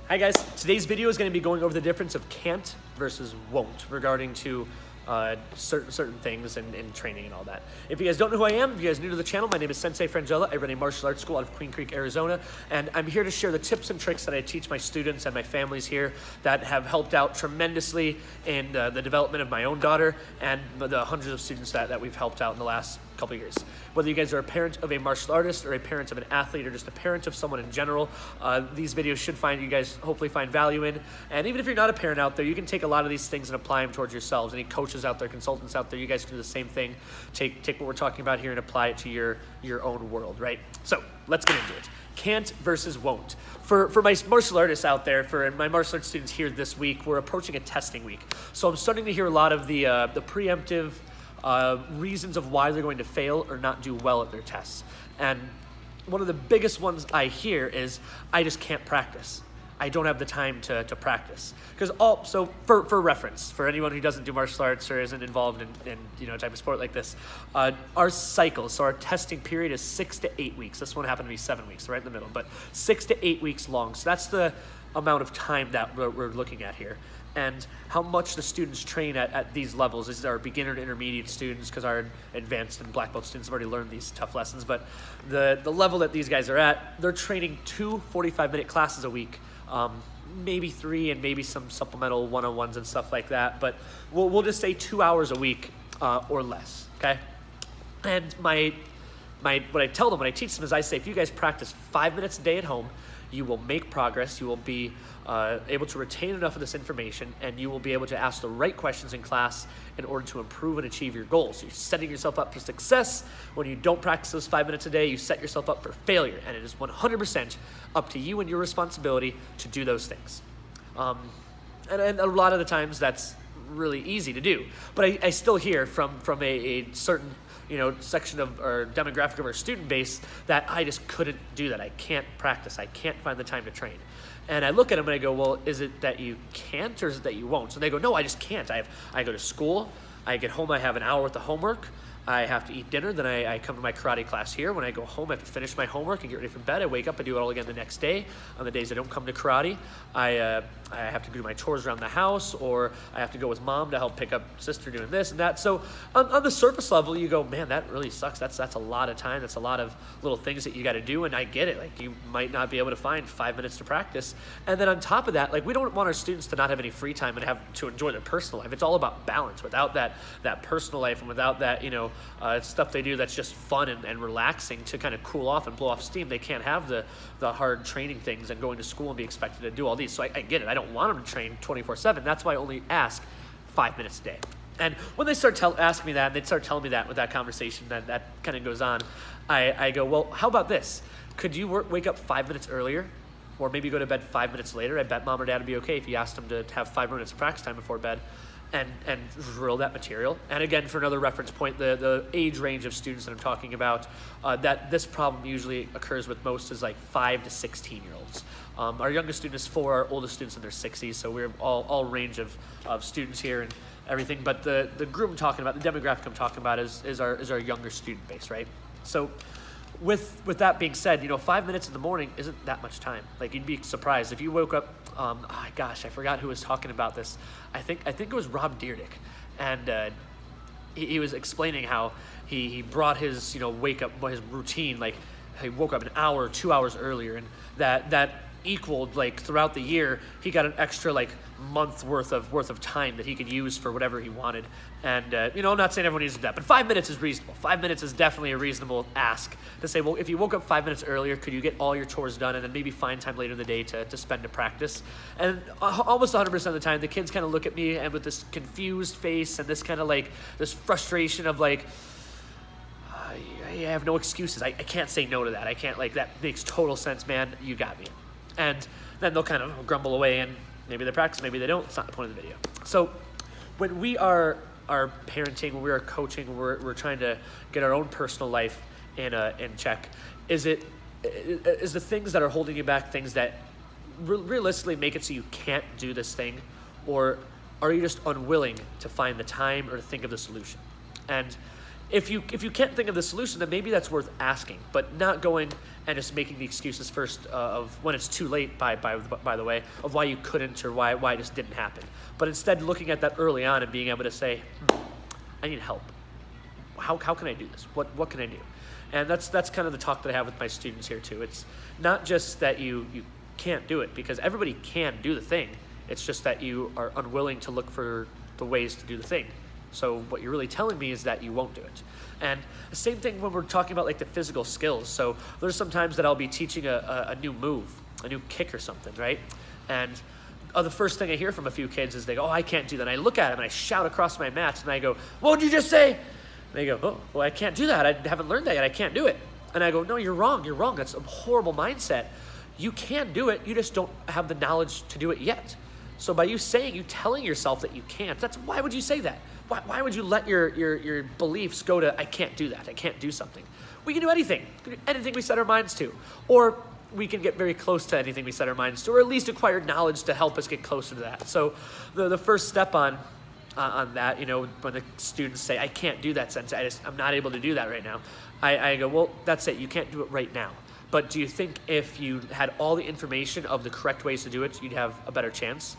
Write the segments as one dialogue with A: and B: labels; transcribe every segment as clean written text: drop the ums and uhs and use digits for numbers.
A: Hi guys, today's video is going to be going over the difference of Cant versus Wont regarding to certain things and training and all that. If you guys don't know who I am, if you guys are new to the channel, my name is Sensei Frangella. I run a martial arts school out of Queen Creek, Arizona, and I'm here to share the tips and tricks that I teach my students and my families here that have helped out tremendously in the development of my own daughter and the hundreds of students that we've helped out in the last couple of years. Whether you guys are a parent of a martial artist or a parent of an athlete or just a parent of someone in general, these videos should find you guys hopefully find value in. And even if you're not a parent out there, you can take a lot of these things and apply them towards yourselves. Any coaches out there, consultants out there, you guys can do the same thing. Take what we're talking about here and apply it to your own world, right? So let's get into it. Cant versus Wont. For my martial artists out there, for my martial arts students here this week, we're approaching a testing week. So I'm starting to hear a lot of the preemptive reasons of why they're going to fail or not do well at their tests. And one of the biggest ones I hear is, I just can't practice. I don't have the time to practice. So for reference, for anyone who doesn't do martial arts or isn't involved in a type of sport like this, our cycle, so our testing period is 6 to 8 weeks. This one happened to be 7 weeks, right in the middle, but 6 to 8 weeks long. So that's the amount of time that we're looking at here. And how much the students train at these levels. These are beginner to intermediate students, because our advanced and black belt students have already learned these tough lessons. But the level that these guys are at, they're training 2 45-minute classes a week, maybe 3 and maybe some supplemental one-on-ones and stuff like that. But we'll just say 2 hours a week or less, okay? And what I tell them, what I teach them is I say, if you guys practice 5 minutes a day at home, you will make progress, you will be able to retain enough of this information, and you will be able to ask the right questions in class in order to improve and achieve your goals. You're setting yourself up for success. When you don't practice those 5 minutes a day, you set yourself up for failure, and it is 100% up to you and your responsibility to do those things. And a lot of the times that's really easy to do, but I still hear from a certain section of our demographic of our student base that I just couldn't do that. I can't practice. I can't find the time to train. And I look at them and I go, well, is it that you can't or is it that you won't? So they go, no, I just can't. I go to school. I get home. I have an hour worth of homework. I have to eat dinner. Then I come to my karate class here. When I go home, I have to finish my homework and get ready for bed. I wake up, I do it all again the next day. On the days I don't come to karate, I have to do my chores around the house, or I have to go with mom to help pick up sister doing this and that. So on the surface level, you go, man, that really sucks. That's a lot of time. That's a lot of little things that you got to do. And I get it. Like, you might not be able to find 5 minutes to practice. And then on top of that, like, we don't want our students to not have any free time and have to enjoy their personal life. It's all about balance. Without that personal life and without that, stuff they do that's just fun and relaxing to kind of cool off and blow off steam, they can't have the hard training things and going to school and be expected to do all these. So I get it. I don't want them to train 24/7. That's why I only ask 5 minutes a day. And when they start asking me that, and they start telling me that with that conversation that kind of goes on, I go, well, how about this? Could you wake up 5 minutes earlier, or maybe go to bed 5 minutes later? I bet mom or dad would be okay if you asked them to have 5 minutes of practice time before bed and drill that material. And again, for another reference point, the age range of students that I'm talking about, that this problem usually occurs with most is like 5 to 16-year-olds. Our youngest student is 4, our oldest students in their 60s, so we're all range of students here and everything. But the group I'm talking about, the demographic I'm talking about is our younger student base, right? So with that being said, 5 minutes in the morning isn't that much time. Like, you'd be surprised if you woke up. Gosh, I forgot who was talking about this. I think it was Rob Dyrdek, and he was explaining how he brought his wake up, his routine. Like, he woke up an hour, 2 hours earlier, and that equaled, like, throughout the year, he got an extra month worth of time that he could use for whatever he wanted. And I'm not saying everyone needs to do that, but 5 minutes is reasonable. 5 minutes is definitely a reasonable ask to say, well, if you woke up 5 minutes earlier, could you get all your chores done and then maybe find time later in the day to spend to practice? And almost 100% of the time, the kids kind of look at me and with this confused face and this kind of this frustration of I have no excuses. I can't say no to that. I can't, that makes total sense, man. You got me. And then they'll kind of grumble away, and maybe they practice, maybe they don't. It's not the point of the video. So when we are parenting, when we are coaching, we're trying to get our own personal life in check. Is the things that are holding you back things that realistically make it so you can't do this thing, or are you just unwilling to find the time or to think of the solution? And If you can't think of the solution, then maybe that's worth asking, but not going and just making the excuses first of when it's too late, by the way, of why you couldn't or why it just didn't happen. But instead looking at that early on and being able to say, I need help. How can I do this? What can I do? And that's kind of the talk that I have with my students here too. It's not just that you can't do it, because everybody can do the thing. It's just that you are unwilling to look for the ways to do the thing. So what you're really telling me is that you won't do it. And the same thing when we're talking about like the physical skills. So there's some times that I'll be teaching a new move, a new kick or something, right? And the first thing I hear from a few kids is they go, oh, I can't do that. And I look at them and I shout across my mat and I go, what did you just say? And they go, oh, well, I can't do that. I haven't learned that yet. I can't do it. And I go, no, you're wrong. You're wrong. That's a horrible mindset. You can do it. You just don't have the knowledge to do it yet. So by you telling yourself that you can't, why would you say that? Why would you let your beliefs go to, I can't do that, I can't do something? We can do anything we set our minds to. Or we can get very close to anything we set our minds to, or at least acquire knowledge to help us get closer to that. So the first step on that, when the students say, I can't do that, Sensei, I'm not able to do that right now, I go, well, that's it, you can't do it right now. But do you think if you had all the information of the correct ways to do it, you'd have a better chance?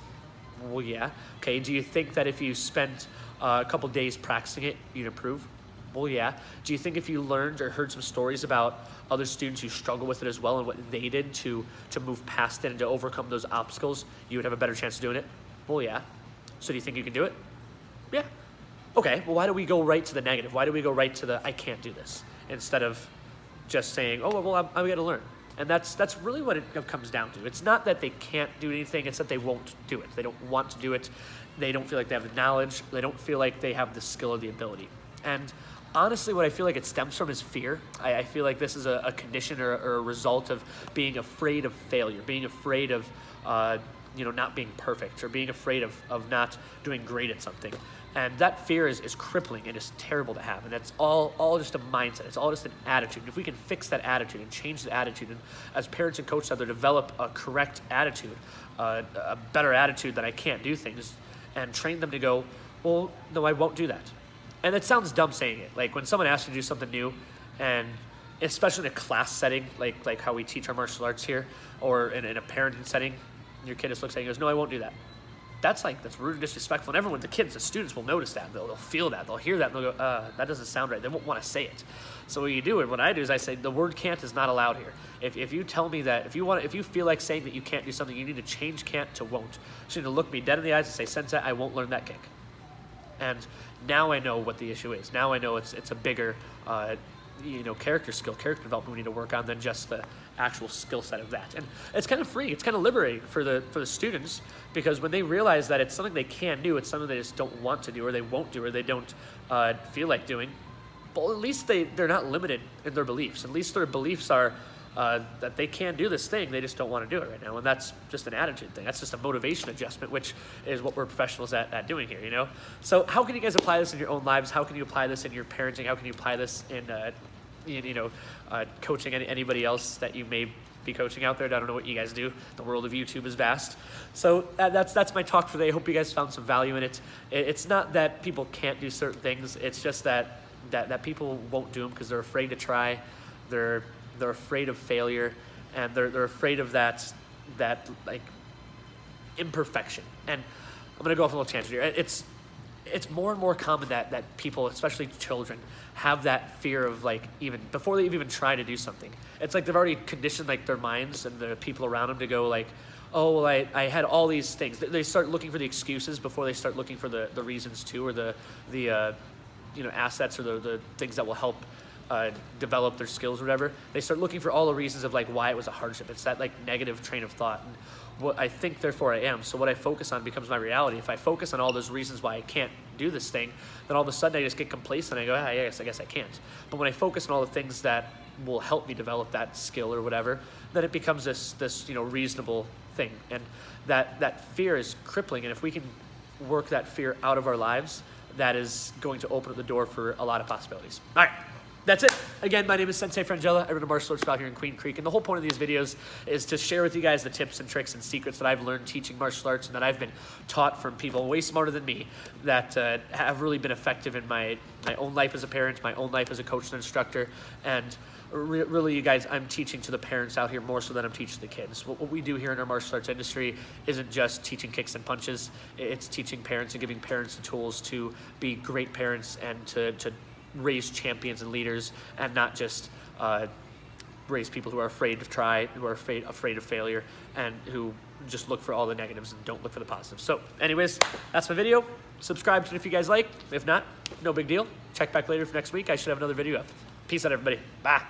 A: Well, yeah. Okay, do you think that if you spent a couple days practicing it, you'd improve? Well, yeah. Do you think if you learned or heard some stories about other students who struggle with it as well and what they did to move past it and to overcome those obstacles, you would have a better chance of doing it? Well, yeah. So do you think you can do it? Yeah. Okay, well, why do we go right to the negative? Why do we go right to the I can't do this instead of just saying, oh, well, I'm going to learn? And that's really what it comes down to. It's not that they can't do anything, it's that they won't do it. They don't want to do it. They don't feel like they have the knowledge. They don't feel like they have the skill or the ability. And honestly, what I feel like it stems from is fear. I feel like this is a condition or a result of being afraid of failure, being afraid of not being perfect, or being afraid of not doing great at something. And that fear is crippling and is terrible to have. And it's all just a mindset. It's all just an attitude. And if we can fix that attitude and change the attitude, and as parents and coaches out there develop a correct attitude, a better attitude that I can't do things, and train them to go, well, no, I won't do that. And it sounds dumb saying it. Like when someone asks you to do something new, and especially in a class setting, like how we teach our martial arts here, or in a parenting setting, your kid just looks at you and goes, no, I won't do that. That's rude and disrespectful. And everyone, the students will notice that. They'll feel that. They'll hear that. And they'll go, that doesn't sound right. They won't want to say it. So what you do, and what I do is I say, the word can't is not allowed here. If you tell me that, if you feel like saying that you can't do something, you need to change can't to won't. So you need to look me dead in the eyes and say, Sensei, I won't learn that kick. And now I know what the issue is. Now I know it's a bigger, character development we need to work on than just the actual skill set of that. And it's kind of free. It's kind of liberating for the students, because when they realize that it's something they can do, it's something they just don't want to do, or they won't do, or they don't feel like doing, but at least they're not limited in their beliefs. At least their beliefs are that they can do this thing, they just don't want to do it right now. And that's just an attitude thing. That's just a motivation adjustment, which is what we're professionals at doing here, So how can you guys apply this in your own lives? How can you apply this in your parenting? How can you apply this in coaching anybody else that you may be coaching out there? I don't know what you guys do. The world of YouTube is vast. So that's my talk for today. I hope you guys found some value in it. It's not that people can't do certain things. It's just that people won't do them because they're afraid to try. They're afraid of failure, and they're afraid of that like imperfection. And I'm gonna go off a little tangent here. It's more and more common that people, especially children, have that fear of, like, even before they even try to do something. It's like they've already conditioned like their minds and the people around them to go like, oh, well, I had all these things. They start looking for the excuses before they start looking for the reasons to, or the assets, or the things that will help develop their skills or whatever. They start looking for all the reasons of like why it was a hardship. It's that like negative train of thought. And what I think, therefore I am. So what I focus on becomes my reality. If I focus on all those reasons why I can't do this thing, then all of a sudden I just get complacent. I go, I guess I can't. But when I focus on all the things that will help me develop that skill or whatever, then it becomes this reasonable thing. And that fear is crippling. And if we can work that fear out of our lives, that is going to open up the door for a lot of possibilities. All right. that's it. Again, my name is Sensei Frangella. I run a martial arts school here in Queen Creek, and the whole point of these videos is to share with you guys the tips and tricks and secrets that I've learned teaching martial arts and that I've been taught from people way smarter than me that have really been effective in my own life as a parent, my own life as a coach and instructor, and really, you guys, I'm teaching to the parents out here more so than I'm teaching the kids. What we do here in our martial arts industry isn't just teaching kicks and punches. It's teaching parents and giving parents the tools to be great parents and to raise champions and leaders, and not just raise people who are afraid to try, who are afraid of failure, and who just look for all the negatives and don't look for the positives. So anyways, that's my video. Subscribe to it if you guys like. If not, no big deal. Check back later for next week. I should have another video up. Peace out, everybody. Bye.